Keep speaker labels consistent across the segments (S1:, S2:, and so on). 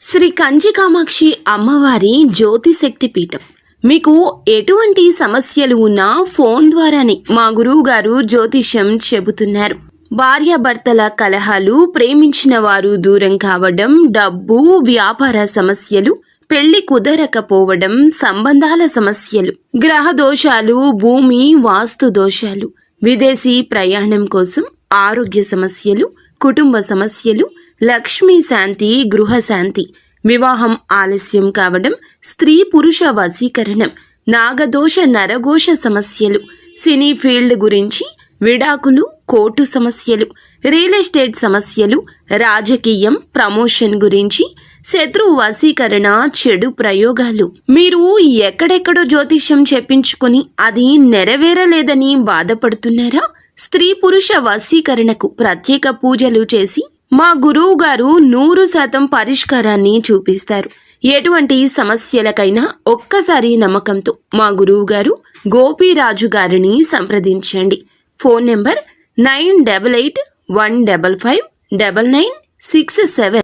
S1: శ్రీ కంచి కామాక్షి అమ్మవారి జ్యోతిశక్తి పీఠం. మీకు ఎటువంటి సమస్యలు ఉన్నా ఫోన్ ద్వారానే మా గురువు గారు జ్యోతిష్యం చెబుతున్నారు. భార్యాభర్తల కలహాలు, ప్రేమించిన వారు దూరం కావడం, డబ్బు, వ్యాపార సమస్యలు, పెళ్లి కుదరకపోవడం, సంబంధాల సమస్యలు, గ్రహ దోషాలు, భూమి వాస్తు దోషాలు, విదేశీ ప్రయాణం కోసం, ఆరోగ్య సమస్యలు, కుటుంబ సమస్యలు, లక్ష్మీ శాంతి, గృహ శాంతి, వివాహం ఆలస్యం కావడం, స్త్రీ పురుష వశీకరణం, నాగదోష నరఘోష సమస్యలు, సినీ ఫీల్డ్ గురించి, విడాకులు, కోర్టు సమస్యలు, రియల్ ఎస్టేట్ సమస్యలు, రాజకీయం, ప్రమోషన్ గురించి, శత్రు వశీకరణ, చెడు ప్రయోగాలు. మీరు ఎక్కడెక్కడో జ్యోతిష్యం చెప్పించుకొని అది నెరవేరలేదని బాధపడుతున్నారా? స్త్రీ పురుష వశీకరణకు ప్రత్యేక పూజలు చేసి మా గురువు గారు 100% పరిష్కారాన్ని చూపిస్తారు. ఎటువంటి సమస్యలకైనా ఒక్కసారి నమ్మకంతో మా గురువు గారు గోపీరాజు గారిని సంప్రదించండి. Phone number 9815559967.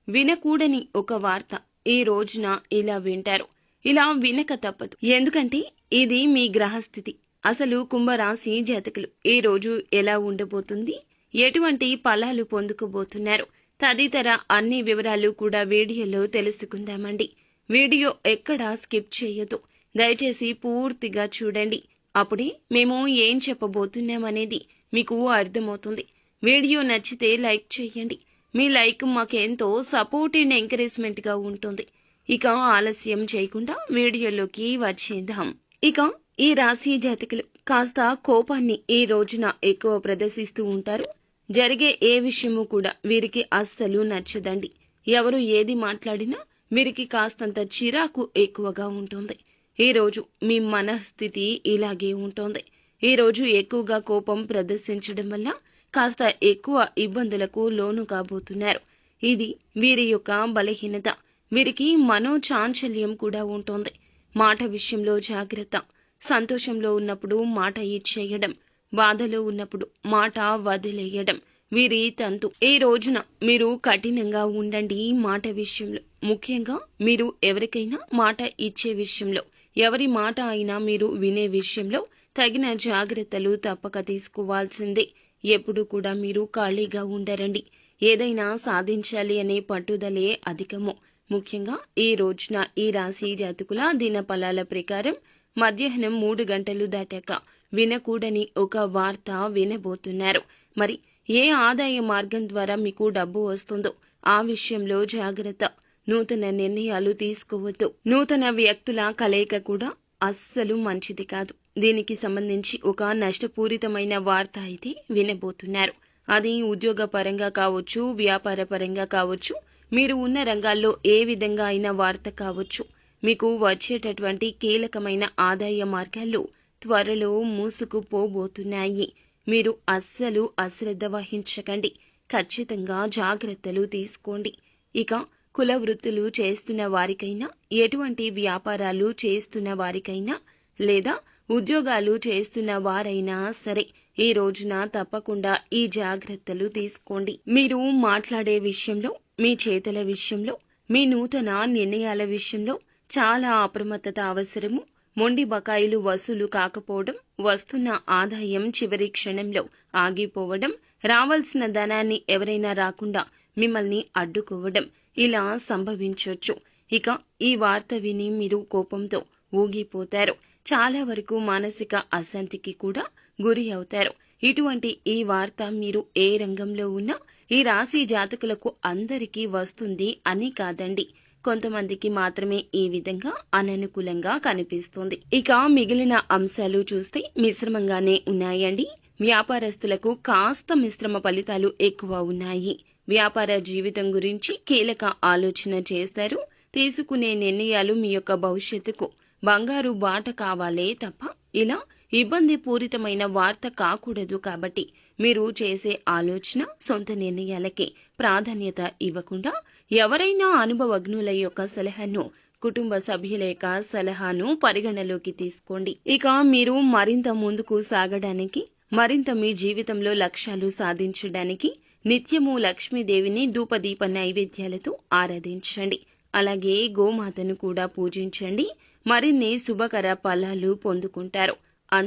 S1: వినకూడని ఒక వార్త ఈ రోజున ఇలా వింటారు. ఇలా వినక తప్పదు. ఎందుకంటే ఇది మీ గ్రహస్థితి. అసలు కుంభరాశి జాతకులు ఈ రోజు ఎలా ఉండబోతుంది, ఎటువంటి ఫలాలు పొందుకోబోతున్నారు తదితర అన్ని వివరాలు కూడా వీడియోలో తెలుసుకుందామండి. వీడియో ఎక్కడా స్కిప్ చేయొద్దు. దయచేసి పూర్తిగా చూడండి. అప్పుడే మేము ఏం చెప్పబోతున్నామనేది మీకు అర్థమవుతుంది. వీడియో నచ్చితే లైక్ చేయండి. మీ లైక్ మాకెంతో సపోర్ట్ అండ్ ఎంకరేజ్మెంట్గా ఉంటుంది. ఇక ఆలస్యం చేయకుండా వీడియోలోకి వచ్చేద్దాం. ఇక ఈ రాశి జాతకులు కాస్త కోపాన్ని ఈ రోజున ఎక్కువ ప్రదర్శిస్తూ ఉంటారు. జరిగే ఏ విషయము కూడా వీరికి అస్సలు నచ్చదండి. ఎవరు ఏది మాట్లాడినా వీరికి కాస్తంత చిరాకు ఎక్కువగా ఉంటుంది. ఈరోజు మీ మనస్థితి ఇలాగే ఉంటుంది. ఈరోజు ఎక్కువగా కోపం ప్రదర్శించడం వల్ల కాస్త ఎక్కువ ఇబ్బందులకు లోను కాబోతున్నారు. ఇది వీరి యొక్క బలహీనత. వీరికి మనోచాంచల్యం కూడా ఉంటుంది. మాట విషయంలో జాగ్రత్త. సంతోషంలో ఉన్నప్పుడు మాట ఇచ్చేయడం, బాధలో ఉన్నప్పుడు మాట వదిలేయడం వీరి తంతు. ఈ రోజున మీరు కఠినంగా ఉండండి మాట విషయంలో. ముఖ్యంగా మీరు ఎవరికైనా మాట ఇచ్చే విషయంలో, ఎవరి మాట అయినా మీరు వినే విషయంలో తగిన జాగ్రత్తలు తప్పక తీసుకోవాల్సిందే. ఎప్పుడు కూడా మీరు ఖాళీగా ఉండరండి. ఏదైనా సాధించాలి అనే పట్టుదలే అధికము. ముఖ్యంగా ఈ రోజున ఈ రాశి జాతకుల దిన ఫలాల ప్రకారం మధ్యాహ్నం 3 గంటలు దాటాక వినకూడని ఒక వార్త వినబోతున్నారు. మరి ఏ ఆదాయ మార్గం ద్వారా మీకు డబ్బు వస్తుందో ఆ విషయంలో జాగ్రత్త. నూతన నిర్ణయాలు తీసుకోవద్దు. నూతన వ్యక్తుల కలయిక కూడా అస్సలు మంచిది కాదు. దీనికి సంబంధించి ఒక నష్టపూరితమైన వార్త అయితే వినబోతున్నారు. అది ఉద్యోగ పరంగా కావచ్చు, వ్యాపార పరంగా కావచ్చు, మీరు ఉన్న రంగాల్లో ఏ విధంగా అయిన వార్త కావచ్చు. మీకు వచ్చేటటువంటి కీలకమైన ఆదాయ మార్గాలు త్వరలో మూసుకుపోబోతున్నాయి. మీరు అస్సలు అశ్రద్ధ వహించకండి. ఖచ్చితంగా జాగ్రత్తలు తీసుకోండి. ఇక కుల వృత్తులు చేస్తున్న వారికైనా, ఎటువంటి వ్యాపారాలు చేస్తున్న వారికైనా, లేదా ఉద్యోగాలు చేస్తున్న వారైనా సరే ఈ రోజున తప్పకుండా ఈ జాగ్రత్తలు తీసుకోండి. మీరు మాట్లాడే విషయంలో, మీ చేతల విషయంలో, మీ నూతన నిర్ణయాల విషయంలో చాలా అప్రమత్తత అవసరము. మొండి బకాయిలు వసూలు కాకపోవడం, వస్తున్న ఆదాయం చివరి క్షణంలో ఆగిపోవడం, రావాల్సిన ధనాన్ని ఎవరైనా రాకుండా మిమ్మల్ని అడ్డుకోవడం ఇలా సంభవించవచ్చు. ఇక ఈ వార్త విని మీరు కోపంతో ఊగిపోతారు. చాలా వరకు మానసిక అశాంతికి కూడా గురి అవుతారు. ఇటువంటి ఈ వార్త మీరు ఏ రంగంలో ఉన్నా ఈ రాశి జాతకులకు అందరికీ వస్తుంది అని కాదండి. కొంతమందికి మాత్రమే ఈ విధంగా అననుకూలంగా కనిపిస్తుంది. ఇక మిగిలిన అంశాలు చూస్తే మిశ్రమంగానే ఉన్నాయండి. వ్యాపారస్తులకు కాస్త మిశ్రమ ఫలితాలు ఎక్కువ ఉన్నాయి. వ్యాపార జీవితం గురించి కీలక ఆలోచన చేస్తారు. తీసుకునే నిర్ణయాలు మీ యొక్క భవిష్యత్తుకు బంగారు బాట కావాలే తప్ప ఇలా ఇబ్బంది పూరితమైన వార్త కాకూడదు. కాబట్టి మీరు చేసే ఆలోచన సొంత నిర్ణయాలకే ప్రాధాన్యత ఇవ్వకుండా ఎవరైనా అనుభవజ్ఞుల యొక్క సలహాను, కుటుంబ సభ్యుల యొక్క సలహాను పరిగణలోకి తీసుకోండి. ఇక మీరు మరింత ముందుకు సాగడానికి, మరింత మీ జీవితంలో లక్ష్యాలు సాధించడానికి నిత్యము లక్ష్మీదేవిని ధూపదీప నైవేద్యాలతో ఆరాధించండి. అలాగే గోమాతను కూడా పూజించండి. మరిన్ని శుభకర ఫలాలు పొందుకుంటారు.